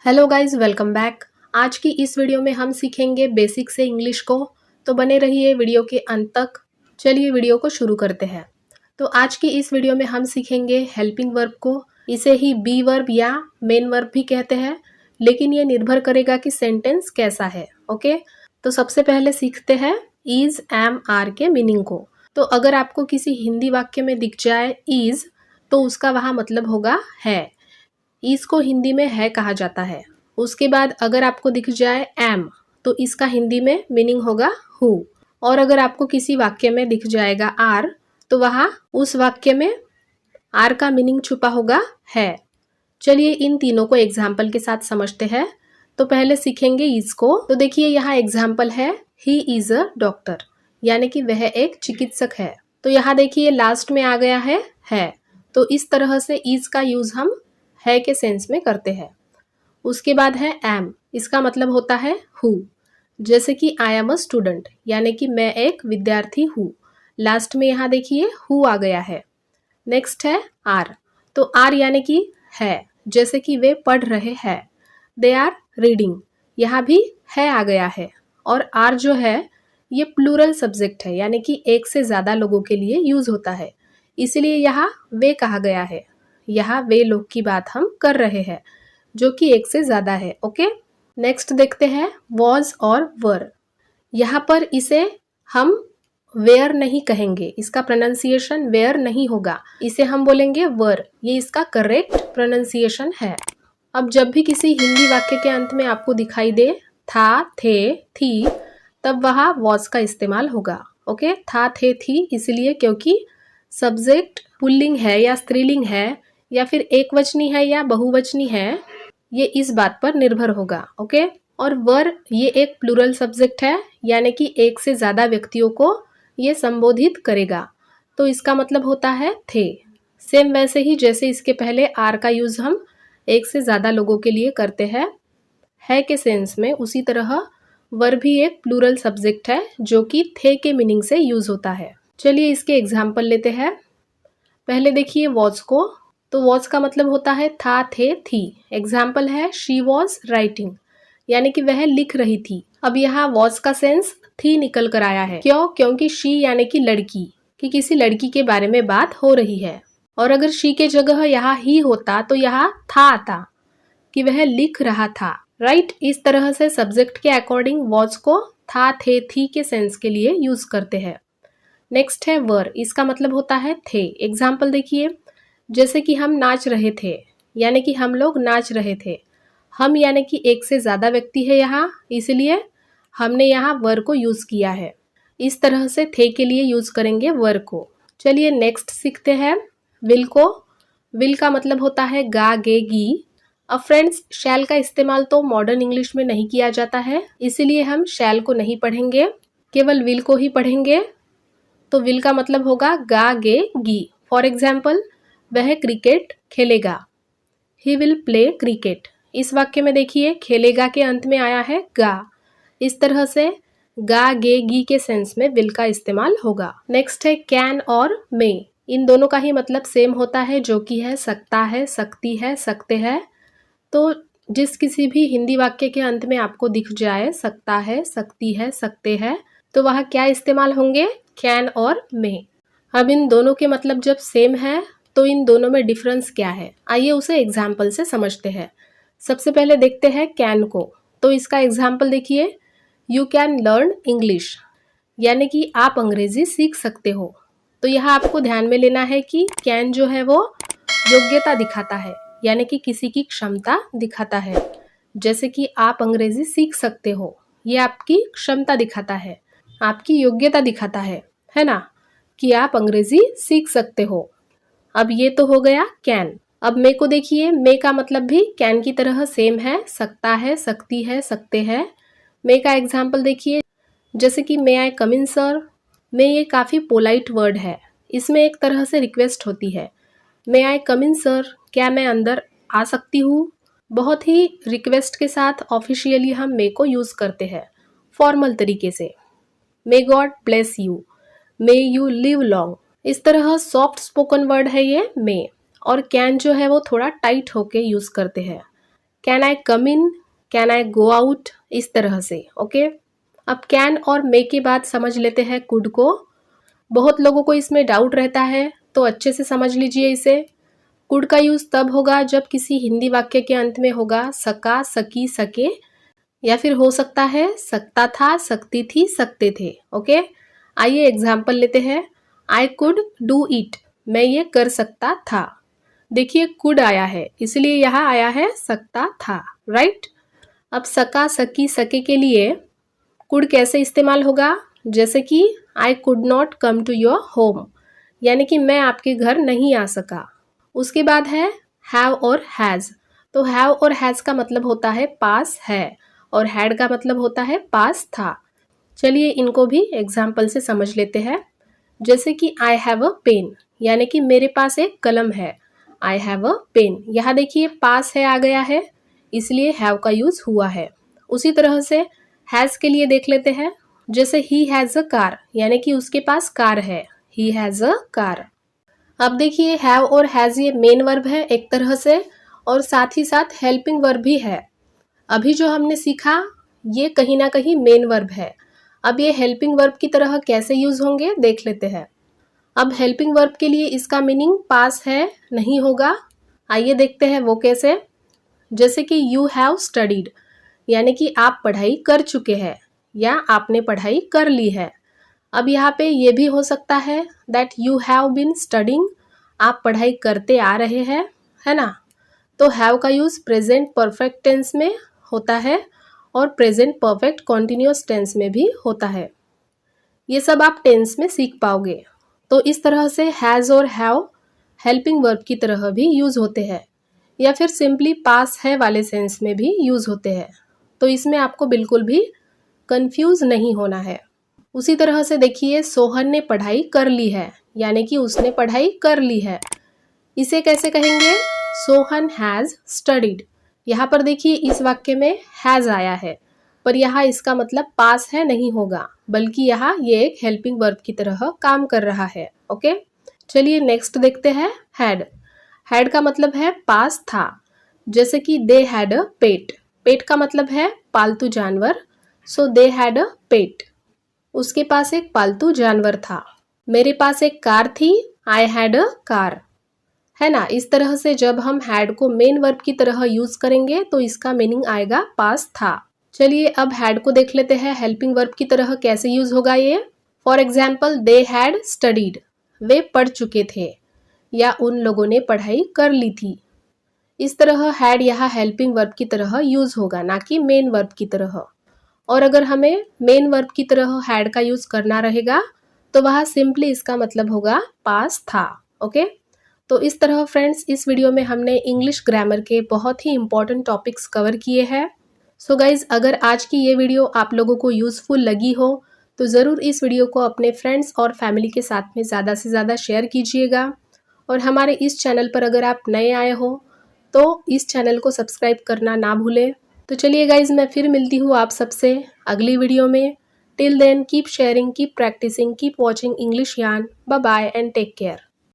Hello guys, welcome back. आज की इस वीडियो में हम सीखेंगे बेसिक से इंग्लिश को, तो बने रहिए वीडियो के अंत तक। चलिए वीडियो को शुरू करते हैं। तो आज की इस वीडियो में हम सीखेंगे हेल्पिंग वर्ब को। इसे ही बी वर्ब या मेन वर्ब भी कहते हैं, लेकिन ये निर्भर करेगा कि सेंटेंस कैसा है। ओके, तो सबसे पहले सीखते हैं इज, एम, आर के मीनिंग को। तो अगर आपको किसी हिंदी वाक्य में दिख जाए इज, तो उसका वहाँ मतलब होगा है। इसको हिंदी में है कहा जाता है। उसके बाद अगर आपको दिख जाए एम, तो इसका हिंदी में मीनिंग होगा हु। और अगर आपको किसी वाक्य में दिख जाएगा आर, तो वहाँ उस वाक्य में आर का मीनिंग छुपा होगा है। चलिए इन तीनों को एग्जाम्पल के साथ समझते हैं। तो पहले सीखेंगे इसको। तो देखिए यहाँ एग्जाम्पल है, ही इज अ डॉक्टर, यानी कि वह एक चिकित्सक है। तो यहाँ देखिए लास्ट में आ गया है। तो इस तरह से इज का यूज हम है के सेंस में करते हैं। उसके बाद है एम, इसका मतलब होता है हु। जैसे कि आई एम अ स्टूडेंट, यानी कि मैं एक विद्यार्थी हूँ। लास्ट में यहाँ देखिए हु आ गया है। नेक्स्ट है आर, तो आर यानी कि है, जैसे कि वे पढ़ रहे हैं, दे आर रीडिंग, यहाँ भी है आ गया है। और आर जो है ये प्लूरल सब्जेक्ट है, यानी कि एक से ज्यादा लोगों के लिए यूज होता है, इसलिए यहाँ वे कहा गया है। यहाँ वे लोग की बात हम कर रहे हैं जो कि एक से ज्यादा है। ओके, नेक्स्ट देखते हैं वॉज और वर। यहाँ पर इसे हम वेयर नहीं कहेंगे, इसका प्रोनाउंसिएशन वेयर नहीं होगा, इसे हम बोलेंगे वर। ये इसका करेक्ट प्रोनाउंसिएशन है। अब जब भी किसी हिंदी वाक्य के अंत में आपको दिखाई दे था, थे, थी, तब वहाँ वॉज का इस्तेमाल होगा। ओके, था, थे, थी इसलिए क्योंकि सब्जेक्ट पुल्लिंग है या स्त्रीलिंग है, या फिर एक वचनी है या बहुवचनी है, ये इस बात पर निर्भर होगा। ओके, और वर ये एक प्लूरल सब्जेक्ट है, यानी कि एक से ज्यादा व्यक्तियों को ये संबोधित करेगा, तो इसका मतलब होता है थे। सेम वैसे ही जैसे इसके पहले आर का यूज हम एक से ज्यादा लोगों के लिए करते हैं है के सेंस में, उसी तरह वर भी एक प्लूरल सब्जेक्ट है जो कि थे के मीनिंग से यूज होता है। चलिए इसके एग्जाम्पल लेते हैं। पहले देखिए वॉज को। तो वॉज का मतलब होता है था, थे, थी। एग्जाम्पल है शी वॉज राइटिंग, यानी कि वह लिख रही थी। अब यहाँ वॉज का सेंस थी निकल कर आया है। क्यों? क्योंकि शी यानी कि लड़की, कि किसी लड़की के बारे में बात हो रही है। और अगर शी के जगह यहाँ ही होता तो यहाँ था आता, कि वह लिख रहा था। राइट, इस तरह से सब्जेक्ट के अकॉर्डिंग वॉज को था, थे, थी के सेंस के लिए यूज करते हैं। नेक्स्ट है वर, इसका मतलब होता है थे। एग्जाम्पल देखिए, जैसे कि हम नाच रहे थे, यानी कि हम लोग नाच रहे थे। हम यानी कि एक से ज्यादा व्यक्ति है यहाँ, इसलिए हमने यहाँ वर को यूज किया है। इस तरह से थे के लिए यूज करेंगे वर को। चलिए नेक्स्ट सीखते हैं विल को। विल का मतलब होता है गा, गे, गी। अब फ्रेंड्स, शैल का इस्तेमाल तो मॉडर्न इंग्लिश में नहीं किया जाता है, इसीलिए हम शैल को नहीं पढ़ेंगे, केवल विल को ही पढ़ेंगे। तो विल का मतलब होगा गा, गे, गी। फॉर एग्जाम्पल, वह क्रिकेट खेलेगा, ही विल प्ले क्रिकेट। इस वाक्य में देखिए खेलेगा के अंत में आया है गा। इस तरह से गा, गे, गी के सेंस में विल का इस्तेमाल होगा। नेक्स्ट है कैन और मे। इन दोनों का ही मतलब सेम होता है, जो कि है सकता है, सकती है, सकते हैं। तो जिस किसी भी हिंदी वाक्य के अंत में आपको दिख जाए सकता है, सकती है, सकते हैं, तो वह क्या इस्तेमाल होंगे? कैन और मे। अब इन दोनों के मतलब जब सेम है तो इन दोनों में डिफरेंस क्या है, आइए उसे एग्जाम्पल से समझते हैं। सबसे पहले देखते हैं कैन को। तो इसका एग्जाम्पल देखिए, यू कैन लर्न इंग्लिश, यानी कि आप अंग्रेजी सीख सकते हो। तो यहाँ आपको ध्यान में लेना है कि कैन जो है वो योग्यता दिखाता है, यानी कि किसी की क्षमता दिखाता है। जैसे कि आप अंग्रेजी सीख सकते हो, ये आपकी क्षमता दिखाता है, आपकी योग्यता दिखाता है ना, कि आप अंग्रेजी सीख सकते हो। अब ये तो हो गया कैन। अब मे को देखिए, मे का मतलब भी कैन की तरह सेम है, सकता है, सकती है, सकते हैं। मे का एग्जाम्पल देखिए, जैसे कि मे आई कम इन सर। मे ये काफ़ी पोलाइट वर्ड है, इसमें एक तरह से रिक्वेस्ट होती है, मे आई कम इन सर, क्या मैं अंदर आ सकती हूँ। बहुत ही रिक्वेस्ट के साथ ऑफिशियली हम मे को यूज़ करते हैं, फॉर्मल तरीके से। May God bless you, may you live long. इस तरह सॉफ्ट स्पोकन वर्ड है ये मे। और कैन जो है वो थोड़ा टाइट होके यूज करते हैं, can I come in, can I go out, इस तरह से। ओके, अब कैन और मे के बाद समझ लेते हैं कुड को। बहुत लोगों को इसमें डाउट रहता है, तो अच्छे से समझ लीजिए इसे। कुड का यूज तब होगा जब किसी हिंदी वाक्य के अंत में होगा सका, सकी, सके, या फिर हो सकता है सकता था, सकती थी, सकते थे। ओके, आइए एग्जाम्पल लेते हैं। आई कुड डू इट, मैं ये कर सकता था। देखिए कुड आया है, इसलिए यहाँ आया है सकता था, राइट। अब सका, सकी, सके के लिए कुड कैसे इस्तेमाल होगा? जैसे कि I could not come to your home, यानी कि मैं आपके घर नहीं आ सका। उसके बाद है हैव और हैज़। तो हैव और हैज़ का मतलब होता है पास है, और हैड का मतलब होता है पास था। चलिए इनको भी एग्जाम्पल से समझ लेते हैं। जैसे कि आई हैव अ पेन, यानी कि मेरे पास एक कलम है। आई हैव अ पेन, यहाँ देखिए पास है आ गया है, इसलिए हैव का यूज हुआ है। उसी तरह से हैज़ के लिए देख लेते हैं। जैसे ही हैज़ अ कार, यानी कि उसके पास कार है, ही हैज़ अ कार। अब देखिए हैव और हैज़ ये मेन वर्ब है एक तरह से, और साथ ही साथ हेल्पिंग वर्ब भी है। अभी जो हमने सीखा ये कहीं ना कहीं मेन वर्ब है। अब ये हेल्पिंग वर्ब की तरह कैसे यूज होंगे देख लेते हैं। अब हेल्पिंग वर्ब के लिए इसका मीनिंग पास है नहीं होगा, आइए देखते हैं वो कैसे। जैसे कि यू हैव स्टडीड, यानी कि आप पढ़ाई कर चुके हैं या आपने पढ़ाई कर ली है। अब यहाँ पे ये भी हो सकता है that you have been studying, आप पढ़ाई करते आ रहे हैं, है ना। तो हैव का यूज प्रेजेंट परफेक्ट टेंस में होता है और प्रेजेंट परफेक्ट कॉन्टिन्यूअस टेंस में भी होता है। ये सब आप टेंस में सीख पाओगे। तो इस तरह से हैज़ और हैव हेल्पिंग वर्ब की तरह भी यूज होते हैं, या फिर सिंपली पास है वाले सेंस में भी यूज होते हैं। तो इसमें आपको बिल्कुल भी कंफ्यूज नहीं होना है। उसी तरह से देखिए सोहन ने पढ़ाई कर ली है, यानी कि उसने पढ़ाई कर ली है। इसे कैसे कहेंगे? Sohan has studied. यहाँ पर देखिए इस वाक्य में हैज आया है, पर यहाँ इसका मतलब पास है नहीं होगा, बल्कि यहाँ ये एक हेल्पिंग वर्ब की तरह काम कर रहा है। ओके, चलिए नेक्स्ट देखते हैं हैड। हैड का मतलब है पास था। जैसे कि दे हैड अ पेट, पेट का मतलब है पालतू जानवर, सो दे हैड अ पेट, उसके पास एक पालतू जानवर था। मेरे पास एक कार थी, आई हैड अ कार, है ना। इस तरह से जब हम हैड को मेन वर्ब की तरह यूज करेंगे तो इसका मीनिंग आएगा पास था। चलिए अब हैड को देख लेते हैं हेल्पिंग वर्ब की तरह कैसे यूज होगा ये। For example they had studied, वे पढ़ चुके थे या उन लोगों ने पढ़ाई कर ली थी। इस तरह हैड यहाँ हेल्पिंग वर्ब की तरह यूज होगा, ना कि मेन वर्ब की तरह। और अगर हमें मेन वर्ब की तरह हैड का यूज करना रहेगा तो वह सिंपली इसका मतलब होगा पास था। ओके, तो इस तरह फ्रेंड्स इस वीडियो में हमने इंग्लिश ग्रामर के बहुत ही इंपॉर्टेंट टॉपिक्स कवर किए हैं। सो गाइज अगर आज की ये वीडियो आप लोगों को यूज़फुल लगी हो तो ज़रूर इस वीडियो को अपने फ्रेंड्स और फैमिली के साथ में ज़्यादा से ज़्यादा शेयर कीजिएगा। और हमारे इस चैनल पर अगर आप नए आए हो तो इस चैनल को सब्सक्राइब करना ना भूलें। तो चलिए गाइज मैं फिर मिलती हूँ आप सबसे अगली वीडियो में। Till then keep sharing, keep practising, keep watching English Yarn. Bye bye and take care.